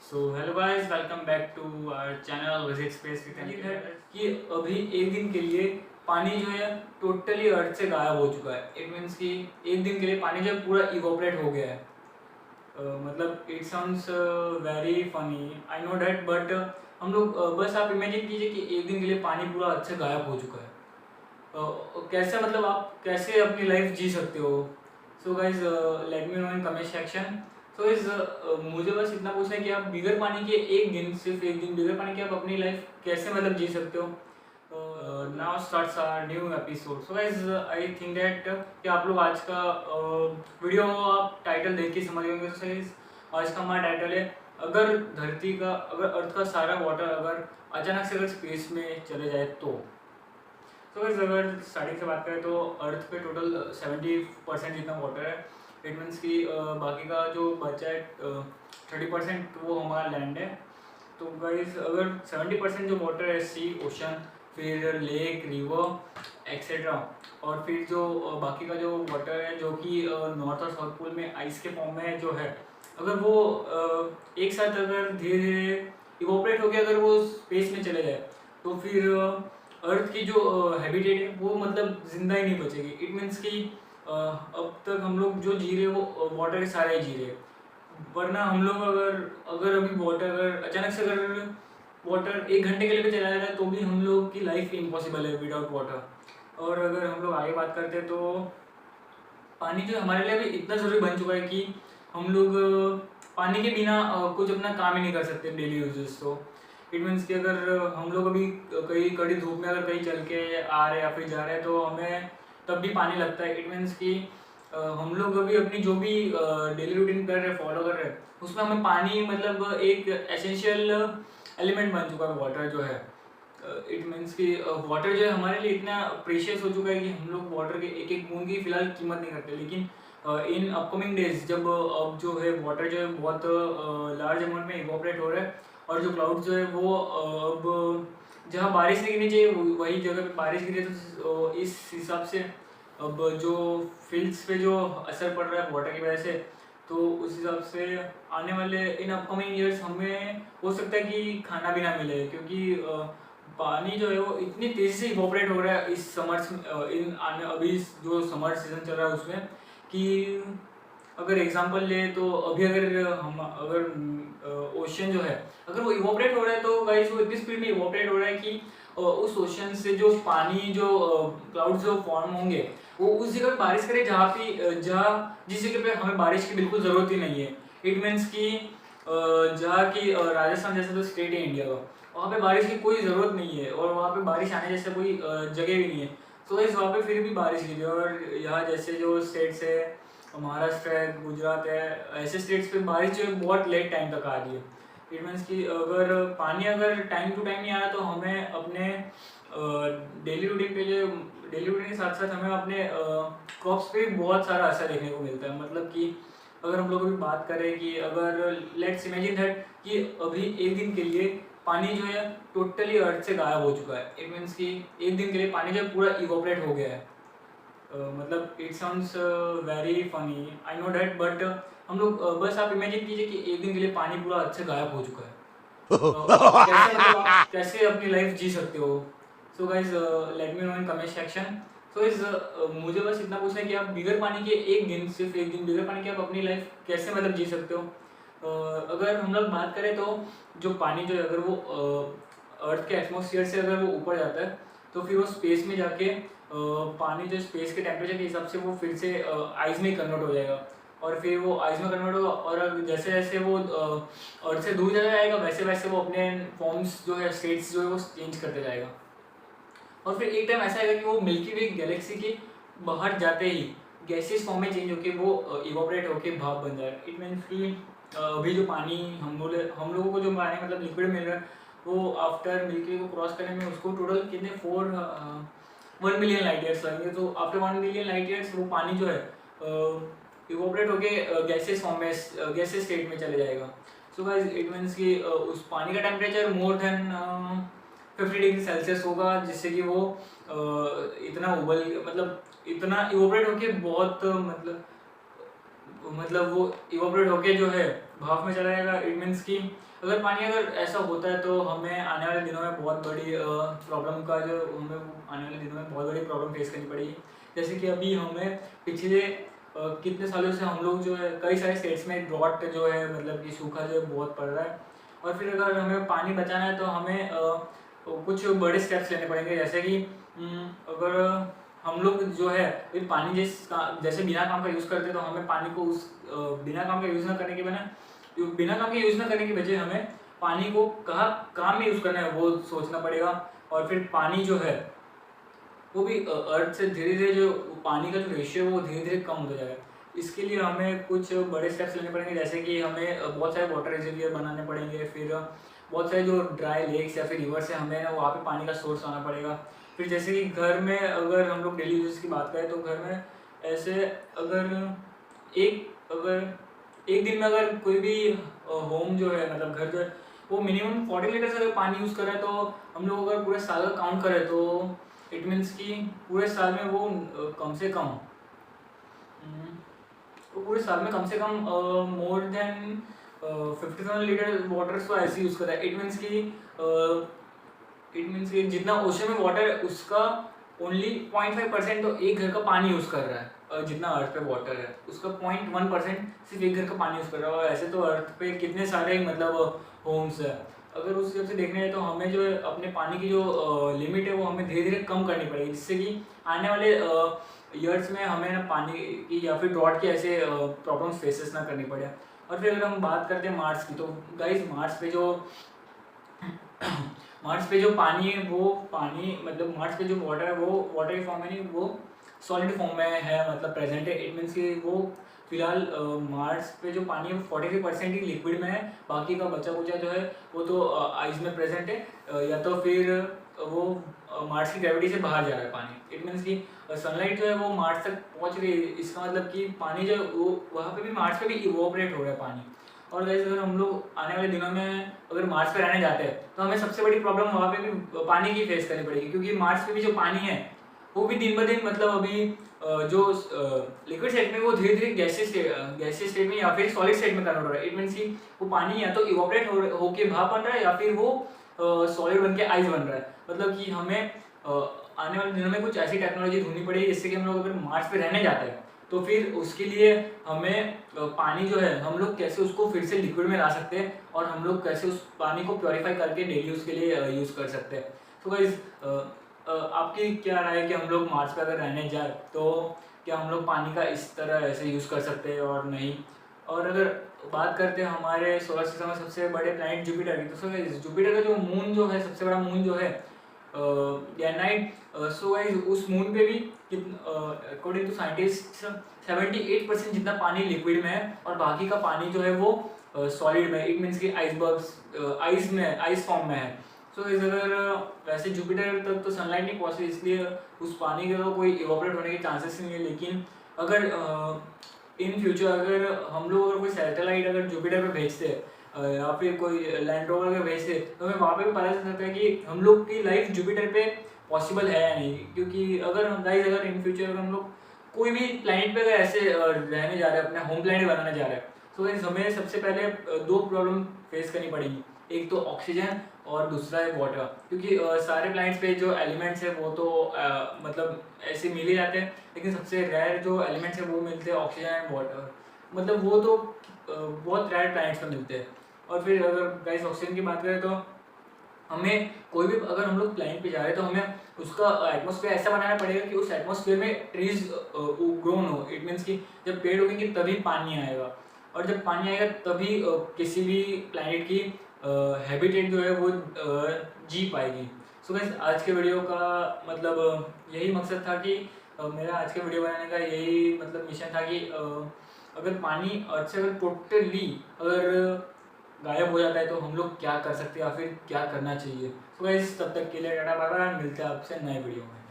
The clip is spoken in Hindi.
So hello guys, welcome back to our channel visit space with Anil है कि अभी एक दिन के लिए पानी जो है टोटली अर्थ से गायब हो चुका है। इट मीन्स कि एक दिन के लिए पानी जो है पूरा इवोपरेट हो गया है। मतलब it sounds very funny, I know that, but हम लोग बस आप इमेजिन कीजिए कि एक दिन के लिए पानी पूरा अर्थ से गायब हो चुका है। कैसे, मतलब आप कैसे अपनी लाइफ जी सकते हो? So guys let me know in comment section. So इस मुझे बस इतना पूछना है कि आप बिगर पानी के एक दिन, सिर्फ एक दिन बिगर पानी के आप अपनी लाइफ कैसे मतलब जी सकते हो? Now starts our new episode. So guys I think that कि आप लोग आज का वीडियो आप टाइटल देख के समझ गए होंगे। तो गाइज आज का हमारा टाइटल है, अगर धरती का, अगर अर्थ का सारा वाटर अगर अचानक से अगर स्पेस में चले जाए तो। तो गाइस अगर स्टार्टिंग से बात करें तो अर्थ पे टोटल 70% जितना वाटर है। इट मीन्स कि बाकी का जो बचा है 30% वो हमारा लैंड है। तो गाइस अगर 70% जो वाटर है, सी, ओशन, फिर लेक, रिवर एक्सेट्रा, और फिर जो बाकी का जो वाटर है जो कि नॉर्थ और साउथ पोल में आइस के फॉर्म में जो है, अगर वो एक साथ अगर धीरे धीरे इवोपरेट होकर अगर वो स्पेस में चले जाए तो फिर अर्थ की जो हैबिटेट है वो मतलब जिंदा ही नहीं बचेगी। इट मीन्स कि अब तक हम लोग जो जी रहे वो वाटर के सहारे ही जी रहे, वरना हम लोग अगर अगर अभी वाटर अगर अचानक से अगर वाटर एक घंटे के लिए भी चला जा रहा है तो भी हम लोग की लाइफ इम्पॉसिबल है विदाउट वाटर। और अगर हम लोग आगे बात करते हैं तो पानी जो हमारे लिए अभी इतना ज़रूरी बन चुका है कि हम लोग पानी के बिना कुछ अपना काम ही नहीं कर सकते डेली यूजेस। तो इट मीन्स कि अगर हम लोग अभी कहीं कड़ी धूप में अगर कहीं चल के आ रहे हैं या फिर जा रहे हैं तो हमें तब भी पानी लगता है। इट मीन्स कि हम लोग अभी अपनी जो भी डेली रूटीन कर रहे हैं, फॉलो कर रहे हैं, उसमें हमें पानी मतलब एक एसेंशियल एलिमेंट बन चुका है वाटर जो है। इट मीन्स कि वाटर जो है हमारे लिए इतना प्रीशियस हो चुका है कि हम लोग वाटर के एक एक बूंद की फिलहाल कीमत नहीं करते। लेकिन इन अपकमिंग डेज जब अब जो है वाटर जो है बहुत लार्ज अमाउंट में इवोपरेट हो रहा है, और जो क्लाउड जो है वो अब जहाँ बारिश नहीं गिरनी चाहिए वही जगह पे बारिश गिरे, तो इस हिसाब से अब जो फील्ड्स पे जो असर पड़ रहा है वाटर की वजह से, तो उस हिसाब से आने वाले इन अपकमिंग ईयर्स हमें हो सकता है कि खाना भी ना मिले, क्योंकि पानी जो है वो इतनी तेज़ी से इवोपरेट हो रहा है इस समर्स इन आने अभी जो समर सीजन चल रहा है उसमें, कि अगर एग्जांपल ले तो अभी अगर हम अगर ओशन जो है अगर वो इवोपरेट हो रहा है तो गाइस वो इतनी स्पीड में इवोपरेट हो रहा है कि उस ओशन से जो पानी जो क्लाउड्स जो फॉर्म होंगे वो उस जगह पे बारिश करे जहाँ पे जहाँ जिस जगह पे हमें बारिश की बिल्कुल ज़रूरत ही नहीं है। इट मीन्स कि जहाँ की राजस्थान जैसा जो स्टेट है इंडिया का, वहाँ पे बारिश की कोई ज़रूरत नहीं है और वहाँ पे बारिश आने जैसा कोई जगह भी नहीं है। तो इस वहाँ पे फिर भी बारिश गिरी। और यहाँ जैसे जो स्टेट्स है, महाराष्ट्र है, गुजरात है, ऐसे स्टेट्स पे बारिश जो है बहुत लेट टाइम तक आ रही है। इट मीन्स कि अगर पानी अगर टाइम टू टाइम नहीं आया तो हमें अपने डेली रूटीन पे जो डेली रूटीन के साथ साथ हमें अपने क्रॉप्स पे बहुत सारा असर देखने को मिलता है। मतलब कि अगर हम लोग अभी बात करें कि अगर लेट्स इमेजिन दैट कि अभी एक दिन के लिए पानी जो है टोटली अर्थ से गायब हो चुका है। इट मीन्स कि एक दिन के लिए पानी जो है पूरा इवोपरेट हो गया है। मतलब it sounds very funny, I know that, but हम लोग बस आप इमेजिन कीजिए कि एक दिन के लिए पानी पूरा अर्थ से गायब हो चुका है। कैसे, मतलब आप कैसे अपनी लाइफ जी सकते हो? So guys let me know in comment section. So इस मुझे बस इतना पूछना है कि आप बिगर पानी के एक दिन, सिर्फ एक दिन बिगर पानी के आप अपनी लाइफ कैसे मतलब जी सकते हो? अगर हम लोग बात करें तो जो पानी जो है अगर वो अर्थ के एटमोसफियर से अगर वो ऊपर जाता है तो फिर वो स्पेस में जाके पानी जो स्पेस के टेम्परेचर के हिसाब से वो फिर से आइस में कन्वर्ट हो जाएगा, और फिर वो आइस में कन्वर्ट होगा, और जैसे जैसे वो अर्थ से दूर जाता जाएगा वैसे वैसे वो अपने फॉर्म्स जो है, स्टेट्स जो है वो चेंज करते जाएगा। और फिर एक टाइम ऐसा आएगा कि वो मिल्की वे गैलेक्सी के बाहर जाते ही गैसेस फॉर्म में चेंज होकर वो इवोपरेट होकर भाप बन जाए। इट मीन्स कि अभी जो पानी हम लोगों को जो पानी मतलब लिक्विड मिल रहा है वो आफ्टर मिल्की वे को क्रॉस करने में उसको टोटल कितने 1 मिलियन लाइट ईयर्स लगेंगे। तो आफ्टर 1 मिलियन लाइट ईयर्स वो पानी जो है इवोपरेट होके गैसेस फॉर्म में, गैसेस स्टेट में चले जाएगा। सो गाइस इट मीन्स कि उस पानी का temperature more than 50 degree Celsius होगा, जिससे कि वो इतना उबल मतलब इतना इवोपरेट होके बहुत मतलब मतलब वो इवोपरेट होके जो है भाप में चला जाएगा। इट मीन्स कि अगर पानी अगर ऐसा होता है तो हमें आने वाले दिनों में बहुत बड़ी प्रॉब्लम का जो हमें आने वाले दिनों में बहुत बड़ी प्रॉब्लम फेस करनी पड़ेगी। जैसे कि अभी हमें पिछले कितने सालों से हम लोग जो है कई सारे स्टेट्स में ड्रॉट जो है मतलब कि सूखा जो है बहुत पड़ रहा है। और फिर अगर हमें पानी बचाना है तो हमें कुछ बड़े स्टेप्स लेने पड़ेंगे। जैसे कि अगर हम लोग जो है फिर पानी जैसे बिना काम का यूज़ करते हैं तो हमें पानी को उस बिना काम का यूज़ ना करने के बिना काम के यूज़ ना करने की वजह हमें पानी को कहाँ काम में यूज़ करना है वो सोचना पड़ेगा। और फिर पानी जो है वो भी अर्थ से धीरे धीरे जो पानी का जो रेशियो है वो धीरे धीरे कम होता जाएगा। इसके लिए हमें कुछ बड़े स्टेप्स लेने पड़ेंगे। जैसे कि हमें बहुत सारे वाटर रिजर्वियर बनाने पड़ेंगे। फिर बहुत सारे जो ड्राई लेक्स या फिर रिवर्स है हमें वहाँ पे पानी का सोर्स आना पड़ेगा। फिर जैसे कि घर में अगर हम लोग डेली यूज़ की बात करें तो घर में ऐसे अगर एक दिन में अगर कोई भी होम जो है मतलब घर जो है वो मिनिमम 40 लीटर से अगर पानी यूज़ कर रहा है तो हम लोग अगर पूरे साल का काउंट करें तो इट मीन्स कि पूरे साल में वो कम से कम मोर देन 50,000 लीटर वाटर तो ऐसे यूज़ कर रहा है। इट मीन्स कि जितना ओशन में वाटर है उसका ओनली 0.5% तो एक घर का पानी यूज़ कर रहा है। और जितना अर्थ पे वाटर है उसका 0.1% सिर्फ एक घर का पानी यूज़ कर रहा है। और ऐसे तो अर्थ पे कितने सारे मतलब होम्स है। अगर उस हिसाब से देखने जाए तो हमें जो है अपने पानी की जो लिमिट है वो हमें धीरे धीरे कम करनी पड़ेगी, जिससे कि आने वाले ईयर्स में हमें ना पानी की या फिर ड्रॉट की ऐसे प्रॉब्लम्स फेसेस ना करनी पड़े। और फिर अगर हम बात करते हैं मार्स की तो गाइस मार्स पे जो पानी है वो पानी मतलब मार्स पे जो वाटर है वो वाटर की फॉर्म में नहीं वो सॉलिड फॉर्म में है मतलब प्रेजेंट है। इट मीन्स कि वो फिलहाल मार्स पे जो पानी है 43% ही लिक्विड में है, बाकी का बचा कुचा जो है वो तो आइस में प्रेजेंट है या तो फिर वो मार्स की ग्रेविटी से बाहर जा रहा है पानी। इट मीन्स कि सनलाइट जो है वो मार्स तक पहुंच रही है। इसका मतलब कि पानी जो वो वहाँ पे भी मार्स पे भी इवोपरेट हो रहा है पानी। और वैसे अगर हम लोग आने वाले दिनों में अगर मार्स पे रहने जाते हैं तो हमें सबसे बड़ी प्रॉब्लम वहाँ पे भी पानी की फेस करनी पड़ेगी, क्योंकि मार्स पे भी जो पानी है वो भी दिन ब दिन मतलब अभी जो लिक्विड स्टेट में वो धीरे धीरे गैसियस स्टेट में या फिर सॉलिड स्टेट में कन्वर्ट हो रहा है। इट मीन्स कि वो पानी या तो इवोपरेट होके भाप बन रहा है या फिर वो सॉलिड बन के आइस बन रहा है। मतलब कि हमें आने वाले दिनों में कुछ ऐसी टेक्नोलॉजी ढूंढनी पड़ेगी जिससे कि हम लोग अगर मार्स पे रहने जाते हैं तो फिर उसके लिए हमें पानी जो है हम लोग कैसे उसको फिर से लिक्विड में ला सकते हैं और हम लोग कैसे उस पानी को प्योरीफाई करके डेली यूज़ के लिए यूज़ कर सकते हैं। तो गाइस आपकी क्या राय है कि हम लोग मार्स पे अगर रहने जाए तो क्या हम लोग पानी का इस तरह ऐसे यूज़ कर सकते हैं और नहीं। और अगर बात करते हैं हमारे सोलर सिस्टम में सबसे बड़े प्लैनेट जुपिटर की, तो जुपिटर का जो मून जो है सबसे बड़ा मून जो है गैनाइट, सो गाइस उस मून पे भी अकॉर्डिंग टू साइंटिस्ट 78% जितना पानी लिक्विड में है और बाकी का पानी जो है वो सॉलिड में। इट मीन्स कि आइस फॉर्म में है। सो इस अगर वैसे जुपिटर तक तो सनलाइट नहीं पहुँचती, इसलिए उस पानी के तो कोई इवोपरेट होने के चांसेस नहीं है। लेकिन अगर इन फ्यूचर अगर हम लोग अगर कोई सैटेलाइट अगर जुपिटर पे भेजते हैं या फिर कोई लैंड रोवर पे भेजते तो हमें वहाँ पे भी पता चल सकता है कि हम लोग की लाइफ जुपिटर पे पॉसिबल है या नहीं। क्योंकि अगर इन फ्यूचर अगर हम लोग कोई भी प्लैनेट पे अगर ऐसे रहने जा रहे हैं, अपना होम प्लैनेट बनाने जा रहे हैं, तो गाइस हमें सबसे पहले दो प्रॉब्लम फेस करनी पड़ेगी, एक तो ऑक्सीजन और दूसरा है वाटर। क्योंकि सारे प्लैनेट्स पे जो एलिमेंट्स है वो तो मतलब ऐसे मिल ही जाते हैं, लेकिन सबसे रेयर जो एलिमेंट्स है वो मिलते हैं ऑक्सीजन एंड वाटर। मतलब वो तो बहुत रेयर प्लैनेट्स में मिलते हैं। और फिर अगर गाइस ऑक्सीजन की बात करें तो हमें कोई भी अगर हम लोग प्लैनेट पे जा रहे हैं तो हमें उसका एटमॉस्फेयर ऐसा बनाना पड़ेगा कि उस एटमॉस्फेयर में ट्रीज ग्रोन हो। इट मीन्स कि जब पेड़ उगेंगे तभी पानी आएगा, और जब पानी आएगा तभी किसी भी प्लैनेट की हैबिटेट जो है वो जी पाएगी। सो गाइस आज के वीडियो का मतलब यही मकसद था कि मेरा आज के वीडियो बनाने का यही मतलब मिशन था कि अगर पानी अर्थ से अगर टोटली अगर गायब हो जाता है तो हम लोग क्या कर सकते हैं या फिर क्या करना चाहिए। तो गाइस तब तक के लिए टाटा बाय बाय, मिलते हैं आपसे नए वीडियो में।